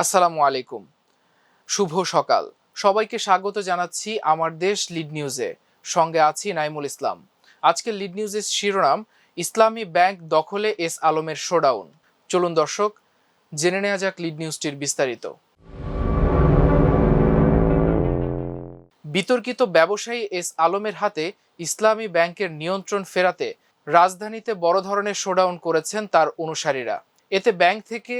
আসসালামু আলাইকুম। শুভ সকাল। সবাইকে স্বাগত জানাচ্ছি আমার দেশ লিড নিউজে। সঙ্গে আছি নাইমুল ইসলাম। আজকের লিড নিউজের শিরোনাম, ইসলামী ব্যাংক দখলে এস আলমের শোডাউন। চলুন দর্শক, জেনে নেওয়া যাক লিড নিউজটির বিস্তারিত। বিতর্কিত ব্যবসায়ী এস আলমের হাতে ইসলামী ব্যাংকের নিয়ন্ত্রণ ফেরাতে রাজধানীতে বড় ধরনের শোডাউন করেছেন তার অনুসারীরা। এতে ব্যাংক থেকে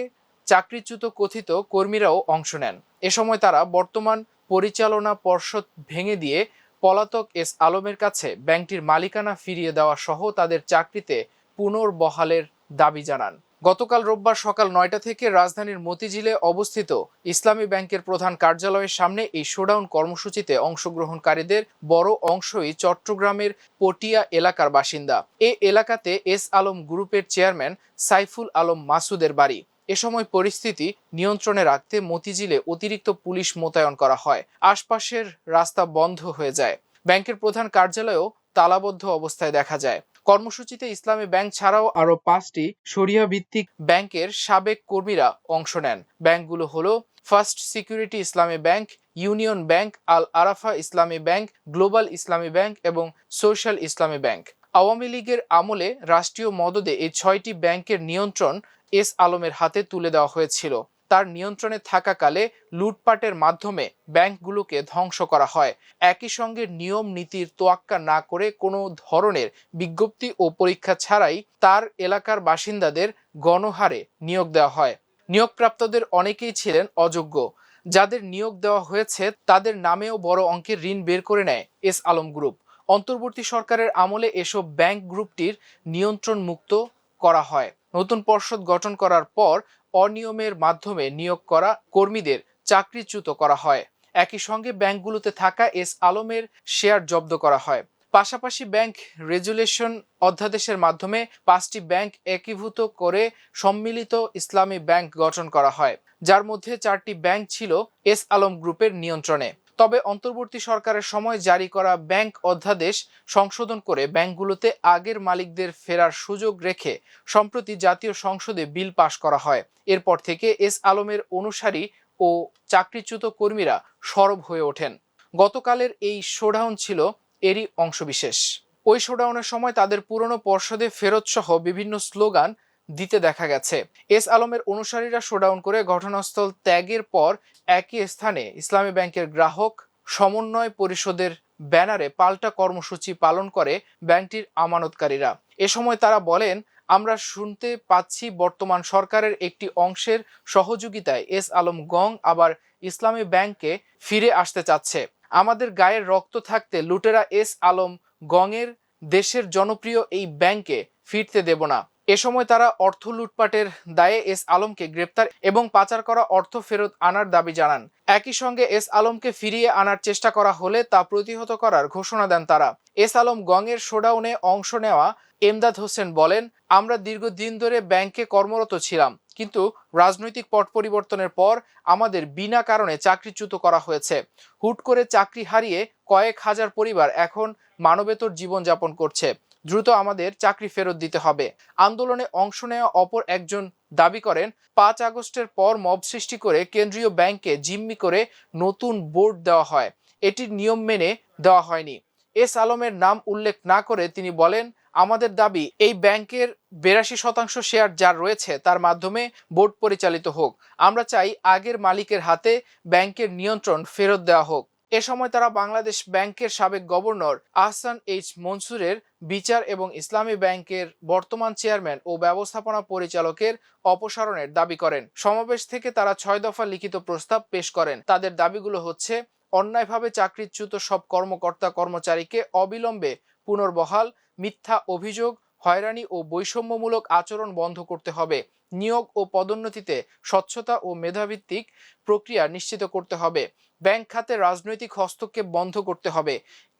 চাকরিচ্যুত কথিত কর্মীরাও অংশ নেন। এ সময় তারা বর্তমান পরিচালনা পর্ষদ ভেঙে দিয়ে পলাতক এস আলমের কাছে ব্যাংকটির মালিকানা ফিরিয়ে দেওয়া সহ তাদের চাকরিতে পুনর্বহালের দাবি জানান। গতকাল রোববার সকাল ৯টা থেকে রাজধানীর মতিঝিলে অবস্থিত ইসলামী ব্যাংকের প্রধান কার্যালয়ের সামনে এই শোডাউন কর্মসূচিতে অংশগ্রহণকারীদের বড় অংশই চট্টগ্রামের পটিয়া এলাকার বাসিন্দা। এ এলাকাতে এস আলম গ্রুপের চেয়ারম্যান সাইফুল আলম মাসুদের বাড়ি। এ সময় পরিস্থিতি নিয়ন্ত্রণে রাখতে মতিঝিলে অতিরিক্ত পুলিশ মোতায়েন করা হয়। আশপাশের রাস্তা বন্ধ হয়ে যায়। ব্যাংকের প্রধান কার্যালয়েও তালাবদ্ধ অবস্থায় দেখা যায়। কর্মসূচিতে ইসলামী ব্যাংক ছাড়াও আরো 5টি শরিয়া ভিত্তিক ব্যাংকের সাবেক কর্মীরা অংশ নেন। ব্যাংকগুলো হলো ফার্স্ট সিকিউরিটি ইসলামী ব্যাংক, ইউনিয়ন ব্যাংক, আল আরাফা ইসলামী ব্যাংক, গ্লোবাল ইসলামী ব্যাংক এবং সোশ্যাল ইসলামী ব্যাংক। আওয়ামী লীগের আমলে রাষ্ট্রীয় মদদে এই 6টি ব্যাংকের নিয়ন্ত্রণ এস আলমের হাতে তুলে দেওয়া হয়েছিল। তার নিয়ন্ত্রণে থাকাকালে লুটপাটের মাধ্যমে ব্যাংকগুলোকে ধ্বংস করা হয়। একই সঙ্গে নিয়ম নীতির তোয়াক্কা না করে কোনো ধরনের বিজ্ঞপ্তি ও পরীক্ষা ছাড়াই তার এলাকার বাসিন্দাদের গণহারে নিয়োগ দেওয়া হয়। নিয়োগপ্রাপ্তদের অনেকেই ছিলেন অযোগ্য। যাদের নিয়োগ দেওয়া হয়েছে তাদের নামেও বড় অঙ্কের ঋণ বের করে নেয় এস আলম গ্রুপ। অন্তর্বর্তী সরকারের আমলে এসব ব্যাংক গ্রুপটির নিয়ন্ত্রণ মুক্ত করা হয়। নতুন পর্ষদ গঠন করার পর অনিয়মের মাধ্যমে নিয়োগ করা কর্মীদের চাকরিচ্যুত করা হয়। একই সঙ্গে ব্যাংকগুলোতে থাকা এস আলমের শেয়ার জব্দ করা হয়। পাশাপাশি ব্যাংক রেজুলেশন অধ্যাদেশের মাধ্যমে 5টি ব্যাংক একীভূত করে সম্মিলিত ইসলামী ব্যাংক গঠন করা হয়, যার মধ্যে 4টি ব্যাংক ছিল এস আলম গ্রুপের নিয়ন্ত্রণে। তবে অন্তর্বর্তী সরকারের সময় জারি করা ব্যাংক অধ্যাদেশ সংশোধন করে ব্যাংকগুলোতে আগের মালিকদের ফেরার সুযোগ রেখে সম্প্রতি জাতীয় সংসদে বিল পাশ করা হয়। এরপর থেকে এস আলমের অনুসারী ও চাকরিচ্যুত কর্মীরা সরব হয়ে ওঠেন। গতকালের এই শোডাউন ছিল এরই অংশবিশেষ। ওই শোডাউনের সময় তাদের পুরনো পর্ষদে ফেরত সহ বিভিন্ন স্লোগান দিতে দেখা গেছে। এস আলমের অনুসারীরা শোডাউন করে ঘটনাস্থল ত্যাগের পর একই স্থানে ইসলামী ব্যাংকের গ্রাহক সমন্বয় পরিষদের ব্যানারে পাল্টা কর্মসূচি পালন করে ব্যাংকটির আমানতকারীরা। এ সময় তারা বলেন, আমরা শুনতে পাচ্ছি বর্তমান সরকারের একটি অংশের সহযোগিতায় এস আলম গং আবার ইসলামী ব্যাংকে ফিরে আসতে চাচ্ছে। আমাদের গায়ের রক্ত থাকতে লুটেরা এস আলম গংয়ের দেশের জনপ্রিয় এই ব্যাংকে ফিরতে দেব না। এ সময় তারা অর্থ লুটপাটের দায়ে এস আলমকে গ্রেপ্তার এবং পাচার করা অর্থ ফেরত আনার দাবি জানান। একই সঙ্গে এস আলমকে ফিরিয়ে আনার চেষ্টা করা হলে তা প্রতিহত করার ঘোষণা দেন তারা। এস আলম গংয়ের শোডাউনে অংশ নেওয়া এমদাদ হোসেন বলেন, আমরা দীর্ঘদিন ধরে ব্যাংকে কর্মরত ছিলাম, কিন্তু রাজনৈতিক পট পরিবর্তনের পর আমাদের বিনা কারণে চাকরিচ্যুত করা হয়েছে। হুট করে চাকরি হারিয়ে কয়েক হাজার পরিবার এখন মানবেতর জীবনযাপন করছে। দ্রুত আমাদের চাকরি ফেরত দিতে হবে। আন্দোলনে অংশ নেওয়া অপর একজন দাবি করেন, 5 আগস্টের পর মব সৃষ্টি করে কেন্দ্রীয় ব্যাংকে জিম্মি করে নতুন বোর্ড দেওয়া হয়, এটির নিয়ম মেনে দেওয়া হয়নি। এস আলমের নাম উল্লেখ না করে তিনি বলেন, আমাদের দাবি এই ব্যাংকের 82% শেয়ার যার রয়েছে তার মাধ্যমে বোর্ড পরিচালিত হোক। আমরা চাই আগের মালিকের হাতে ব্যাংকের নিয়ন্ত্রণ ফেরত দেওয়া হোক। এ সময় তারা বাংলাদেশ ব্যাংকের সাবেক গভর্নর আহসান এইচ মনসুরের বিচার এবং ইসলামী ব্যাংকের বর্তমান চেয়ারম্যান ও ব্যবস্থাপনা পরিচালকের অপসারণের দাবি করেন। সমাবেশ থেকে তারা 6 দফা লিখিত প্রস্তাব পেশ করেন। তাদের দাবিগুলো হচ্ছে, অন্যায়ভাবে চাকরিচ্যুত সব কর্মকর্তা কর্মচারীকে অবিলম্বে পুনর্বহাল, মিথ্যা অভিযোগ, হয়রানি ও বৈষম্যমূলক আচরণ বন্ধ করতে হবে, নিয়োগ ও পদোন্নতিতে স্বচ্ছতা ও মেধাভিত্তিক প্রক্রিয়া নিশ্চিত করতে হবে, ব্যাংক খাতে রাজনৈতিক হস্তক্ষেপ বন্ধ করতে হবে,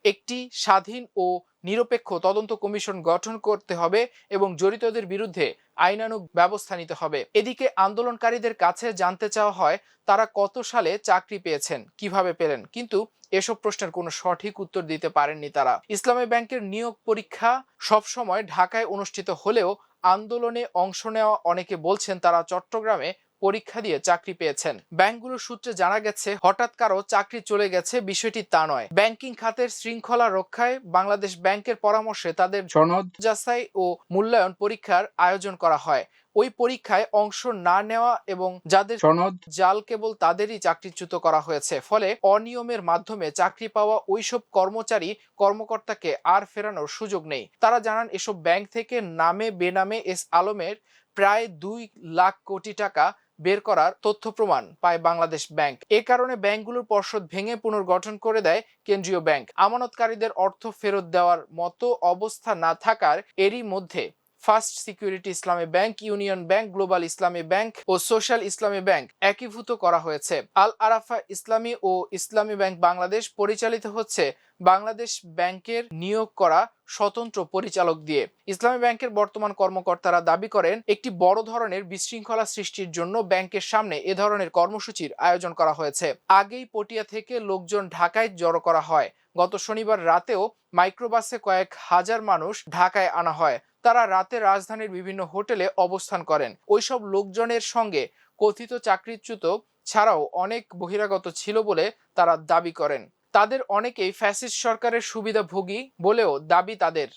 একটি স্বাধীন ও নিরপেক্ষ তদন্ত কমিশন গঠন করতে হবে এবং জড়িতদের বিরুদ্ধে আইনানুগ ব্যবস্থা নিতে হবে। এদিকে আন্দোলনকারীদের কাছে জানতে চাওয়া হয় তারা কত সালে চাকরি পেয়েছেন, কিভাবে পেলেন, কিন্তু এসব প্রশ্নের কোনো সঠিক উত্তর দিতে পারেননি তারা। ইসলামী ব্যাংকের নিয়োগ পরীক্ষা সবসময় ঢাকায় অনুষ্ঠিত হলেও আন্দোলনে অংশ নেওয়া অনেকে বলছেন তারা চট্টগ্রামে পরীক্ষা দিয়ে চাকরি পেয়েছেন। ব্যাংকগুলোর সূত্রে জানা গেছে, হঠাৎ কারো চাকরি চলে গেছে বিষয়টি তা নয়। ব্যাংকিং খাতের শৃঙ্খলা রক্ষায় বাংলাদেশ ব্যাংকের পরামর্শে তাদের সনদ যাচাই ও মূল্যায়ন পরীক্ষার আয়োজন করা হয়। ওই পরীক্ষায় অংশ না নেওয়া এবং যাদের সনদ জাল কেবল তাদেরই চাকরিচ্যুত করা হয়েছে। ফলে অনিয়মের মাধ্যমে চাকরি পাওয়া ওইসব কর্মকর্তাকে আর ফেরানোর সুযোগ নেই। তারা জানান, এসব ব্যাংক থেকে নামে বেনামে এস আলমের প্রায় 2 লাখ কোটি টাকা বের করার তথ্য প্রমাণ পায় বাংলাদেশ ব্যাংক। এ কারণে ব্যাংকগুলোর পর্ষদ ভেঙে পুনর্গঠন করে দেয় কেন্দ্রীয় ব্যাংক। আমানতকারীদের অর্থ ফেরত দেওয়ার মতো অবস্থা না থাকার এরই মধ্যে ফার্স্ট সিকিউরিটি ইসলামী ব্যাংক, ইউনিয়ন ব্যাংক, গ্লোবাল ইসলামী ব্যাংক ও সোশ্যাল ইসলামী ব্যাংক একীভূত করা হয়েছে। আল আরাফা ইসলামী ও ইসলামী ব্যাংক বাংলাদেশ পরিচালিত হচ্ছে বাংলাদেশ ব্যাংকের নিয়োগ করা স্বতন্ত্র পরিচালক দিয়ে। ইসলামী ব্যাংকের বর্তমান কর্মকর্তারা দাবি করেন, একটি বড় ধরনের বিশৃঙ্খলা সৃষ্টির জন্য ব্যাংকের সামনে এ ধরনের কর্মসূচির আয়োজন করা হয়েছে। আগেই পটিয়া থেকে লোকজন ঢাকায় জড়ো করা হয়। গত শনিবার রাতেও মাইক্রোবাসে কয়েক হাজার মানুষ ঢাকায় আনা হয়। তারা রাতে রাজধানীর বিভিন্ন হোটেলে অবস্থান করেন। ওইসব লোকজনের সঙ্গে কথিত চাকরিচ্যুত ছাড়াও অনেক বহিরাগত ছিল বলে তারা দাবি করেন। তাদের অনেকেই ফ্যাসিস্ট সরকারের সুবিধাভোগী বলেও দাবি তাদের।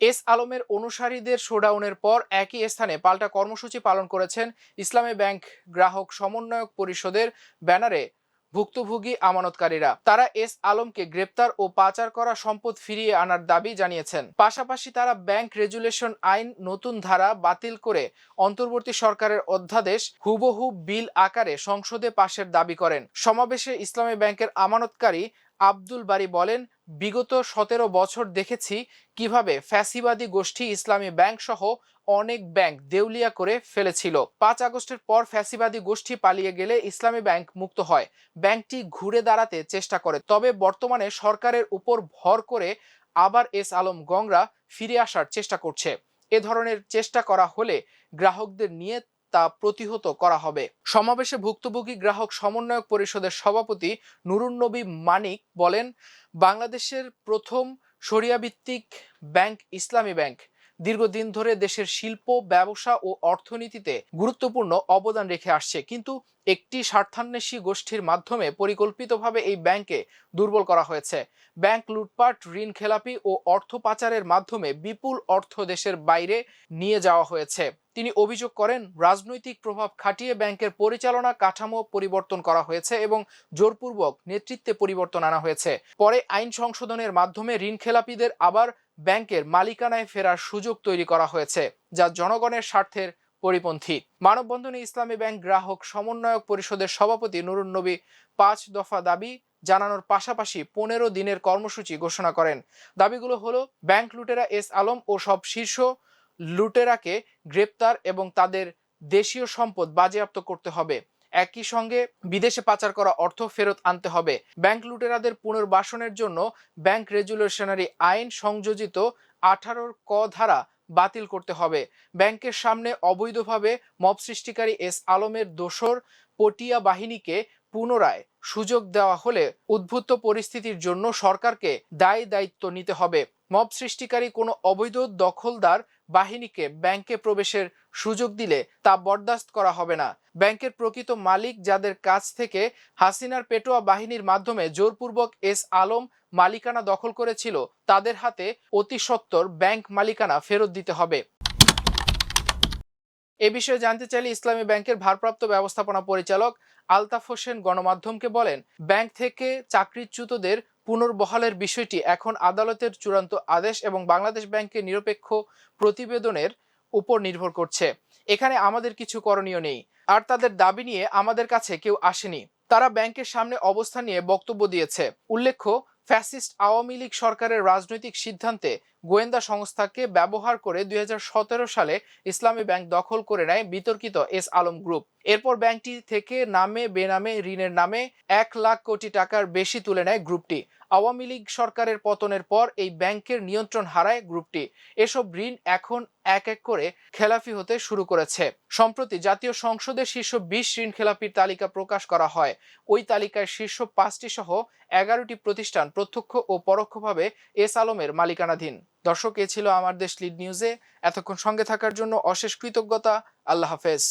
এস আলমের অনুসারীদের শোডাউনের পর একই স্থানে পাল্টা কর্মসূচি পালন করেছেন ইসলামী ব্যাংক গ্রাহক সমন্বয়ক পরিষদের ব্যানারে ভুক্তভোগী আমানতকারীরা। তারা এস আলমকে গ্রেপ্তার ও পাচার করা সম্পদ ফিরিয়ে আনার দাবি জানিয়েছেন। পাশাপাশি তারা ব্যাংক রেজুলেশন আইন নতুন ধারা বাতিল করে অন্তর্বর্তী সরকারের অধ্যাদেশ হুবহু বিল আকারে সংসদে পাশের দাবি করেন। সমাবেশে ইসলামী ব্যাংকের আমানতকারী আব্দুল বারী বলেন, বিগত 17 বছর দেখেছি কিভাবে ফ্যাসিবাদী গোষ্ঠী ইসলামী ব্যাংক সহ অনেক ব্যাংক দেউলিয়া করে ফেলেছিল। 5 আগস্টের পর ফ্যাসিবাদী গোষ্ঠী পালিয়ে গেলে ইসলামী ব্যাংক মুক্ত হয়। ব্যাংকটি ঘুরে দাঁড়াতে চেষ্টা করে। তবে বর্তমানে সরকারের উপর ভর করে আবার এস আলম গংরা ফিরে আসার চেষ্টা করছে। এ ধরনের চেষ্টা করা হলে গ্রাহকদের নিয়ে তা প্রতিহত করা হবে। সমাবেশে ভুক্তভোগী গ্রাহক সমন্বয়ক পরিষদের সভাপতি নুরুন নবী মানিক বলেন, বাংলাদেশের প্রথম শরিয়াভিত্তিক ব্যাংক ইসলামী ব্যাংক দীর্ঘদিন ধরে দেশের শিল্প, ব্যবসা ও অর্থনীতিতে গুরুত্বপূর্ণ অবদান রেখে আসছে। কিন্তু একটি স্বার্থান্বেষী গোষ্ঠীর মাধ্যমে পরিকল্পিতভাবে এই ব্যাংকে দুর্বল করা হয়েছে। ব্যাংক লুটপাট, ঋণ খেলাপি ও অর্থ পাচারের মাধ্যমে বিপুল অর্থ দেশের বাইরে নিয়ে যাওয়া হয়েছে। তিনি অভিযোগ করেন, রাজনৈতিক প্রভাব খাটিয়ে ব্যাংকের পরিচালনা কাঠামো পরিবর্তন করা হয়েছে এবং জোরপূর্বক নেতৃত্বে পরিবর্তন আনা হয়েছে। পরে আইন সংশোধনের মাধ্যমে ঋণ খেলাপিদের আবার ব্যাংকের মালিকানায় ফেরার সুযোগ তৈরি করা হয়েছে, যা জনগণের স্বার্থের পরিপন্থী। মানববন্ধনে ইসলামী ব্যাংক গ্রাহক সমন্বয়ক পরিষদের সভাপতি নুরুন নবী 5 দফা দাবি জানানোর পাশাপাশি 15 দিনের কর্মসূচি ঘোষণা করেন। দাবিগুলো হলো, ব্যাংক লুটেরা এস আলম ও সব শীর্ষ লুটেরাকে গ্রেপ্তার এবং তাদের দেশীয় সম্পদ বাজেয়াপ্ত করতে হবে। একই সঙ্গে বিদেশে পাচার করা অর্থ ফেরত আনতে হবে। ব্যাংক লুটেরাদের পুনর্বাসনের জন্য ব্যাংক রেজুলেশনারি আইন সংযোজিত 18 ক ধারা বাতিল করতে হবে। ব্যাংকের সামনে অবৈধভাবে মব সৃষ্টিকারী এস আলমের দোসর পটিয়া বাহিনীকে পুনরায় সুযোগ দেওয়া হলে উদ্ভূত পরিস্থিতির জন্য সরকারকে দায়িত্ব নিতে হবে। মব সৃষ্টিকারী কোনো অবৈধ দখলদার বাহিনীকে ব্যাংকে প্রবেশের সুযোগ দিলে তা বরদাস্ত করা হবে না। ব্যাংকের প্রকৃত মালিক যাদের কাছ থেকে হাসিনার পেটোয়া বাহিনীর মাধ্যমে জোরপূর্বক এস আলম মালিকানা দখল করেছিল, তাদের হাতে অতি সত্বর ব্যাংক মালিকানা ফেরত দিতে হবে। এ বিষয়ে জানতে চাইলে ইসলামী ব্যাংকের ভারপ্রাপ্ত ব্যবস্থাপনা পরিচালক আলতাফ হোসেন গণমাধ্যমকে বলেন, ব্যাংক থেকে চাকরিচ্যুতদের পুনর্বহালের বিষয়টি এখন আদালতের চূড়ান্ত আদেশ এবং বাংলাদেশ ব্যাংকের নিরপেক্ষ প্রতিবেদনের উপর নির্ভর করছে। এখানে আমাদের কিছু করণীয় নেই। আর তাদের দাবি নিয়ে আমাদের কাছে কেউ আসেনি। তারা ব্যাংকের সামনে অবস্থান নিয়ে বক্তব্য দিয়েছে। উল্লেখ্য, ফ্যাসিস্ট আওয়ামী লীগ সরকারের রাজনৈতিক সিদ্ধান্তে গোয়েন্দা সংস্থাকে ব্যবহার করে 2017 সালে ইসলামী ব্যাংক দখল করে নেয় বিতর্কিত এস আলম গ্রুপ। এরপর ব্যাংকটি থেকে নামে বেনামে ঋণের নামে 1 লাখ কোটি টাকার বেশি তুলে নেয় গ্রুপটি। আওয়ামী লীগ সরকারের পতনের পর এই ব্যাংকের নিয়ন্ত্রণ হারায় গ্রুপটি। এসব ঋণ এখন এক এক করে খেলাফি হতে শুরু করেছে। সম্প্রতি জাতীয় সংসদের শীর্ষ 20 ঋণ খেলাপির তালিকা প্রকাশ করা হয়। ওই তালিকায় শীর্ষ 5টি সহ 11টি প্রতিষ্ঠান প্রত্যক্ষ ও পরোক্ষভাবে এস আলমের মালিকানাধীন। দর্শক, এ ছিল আমার দেশ লিড নিউজে। এতক্ষণ সঙ্গে থাকার জন্য অশেষ কৃতজ্ঞতা। আল্লাহ হাফেজ।